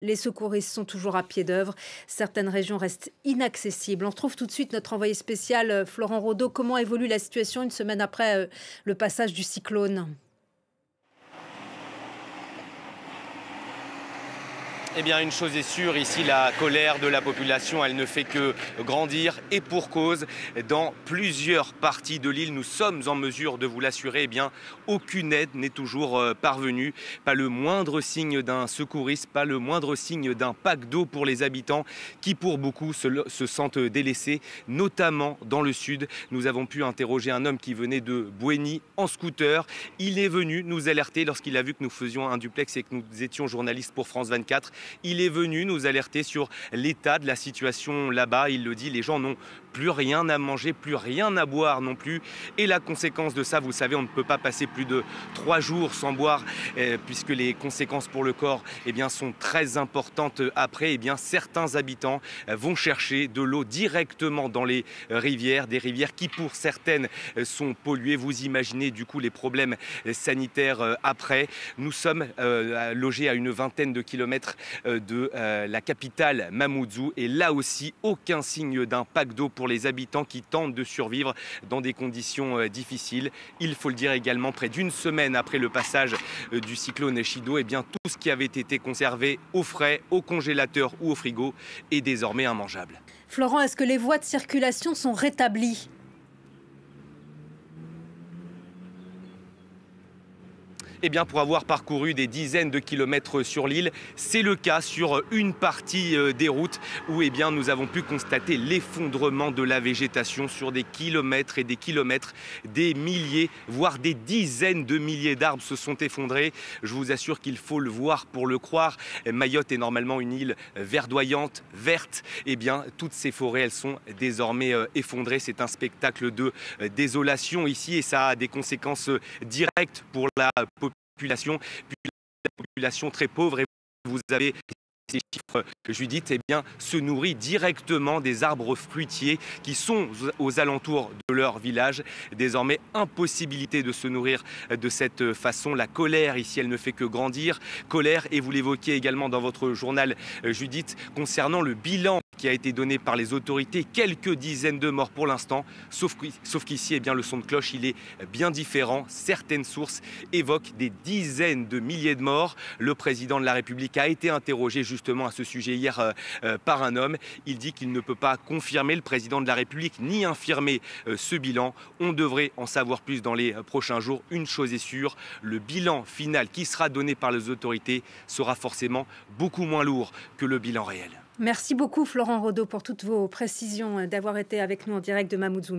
Les secouristes sont toujours à pied d'œuvre. Certaines régions restent inaccessibles. On retrouve tout de suite notre envoyé spécial Florent Rodeau. Comment évolue la situation une semaine après le passage du cyclone? Eh bien, une chose est sûre, ici, la colère de la population, elle ne fait que grandir et pour cause. Dans plusieurs parties de l'île, nous sommes en mesure de vous l'assurer, eh bien, aucune aide n'est toujours parvenue. Pas le moindre signe d'un secouriste, pas le moindre signe d'un pack d'eau pour les habitants qui, pour beaucoup, se sentent délaissés, notamment dans le sud. Nous avons pu interroger un homme qui venait de Bouéni en scooter. Il est venu nous alerter lorsqu'il a vu que nous faisions un duplex et que nous étions journalistes pour France 24. Il est venu nous alerter sur l'état de la situation là-bas. Il le dit, les gens n'ont plus rien à manger, plus rien à boire non plus. Et la conséquence de ça, vous savez, on ne peut pas passer plus de 3 jours sans boire, puisque les conséquences pour le corps sont très importantes après. Certains habitants vont chercher de l'eau directement dans les rivières, des rivières qui pour certaines sont polluées. Vous imaginez du coup les problèmes sanitaires après. Nous sommes logés à une vingtaine de kilomètres de la capitale Mamoudzou et là aussi aucun signe d'un pack d'eau pour les habitants qui tentent de survivre dans des conditions difficiles. Il faut le dire également, près d'une semaine après le passage du cyclone Chido, tout ce qui avait été conservé au frais, au congélateur ou au frigo est désormais immangeable. Florent, est-ce que les voies de circulation sont rétablies? Pour avoir parcouru des dizaines de kilomètres sur l'île, c'est le cas sur une partie des routes où nous avons pu constater l'effondrement de la végétation sur des kilomètres et des kilomètres. Des milliers, voire des dizaines de milliers d'arbres se sont effondrés. Je vous assure qu'il faut le voir pour le croire. Mayotte est normalement une île verdoyante, verte. Toutes ces forêts, elles sont désormais effondrées. C'est un spectacle de désolation ici et ça a des conséquences directes pour la population, très pauvre. Et vous avez ces chiffres, Judith, se nourrit directement des arbres fruitiers qui sont aux alentours de leur village. Désormais, impossibilité de se nourrir de cette façon. La colère ici, elle ne fait que grandir. Colère, et vous l'évoquiez également dans votre journal, Judith, concernant le bilan qui a été donné par les autorités, quelques dizaines de morts pour l'instant, sauf qu'ici, le son de cloche, il est bien différent. Certaines sources évoquent des dizaines de milliers de morts. Le président de la République a été interrogé justement à ce sujet hier par un homme. Il dit qu'il ne peut pas confirmer, le président de la République, ni infirmer ce bilan. On devrait en savoir plus dans les prochains jours. Une chose est sûre, le bilan final qui sera donné par les autorités sera forcément beaucoup moins lourd que le bilan réel. Merci beaucoup Florent Rodeau pour toutes vos précisions, d'avoir été avec nous en direct de Mamoudzou.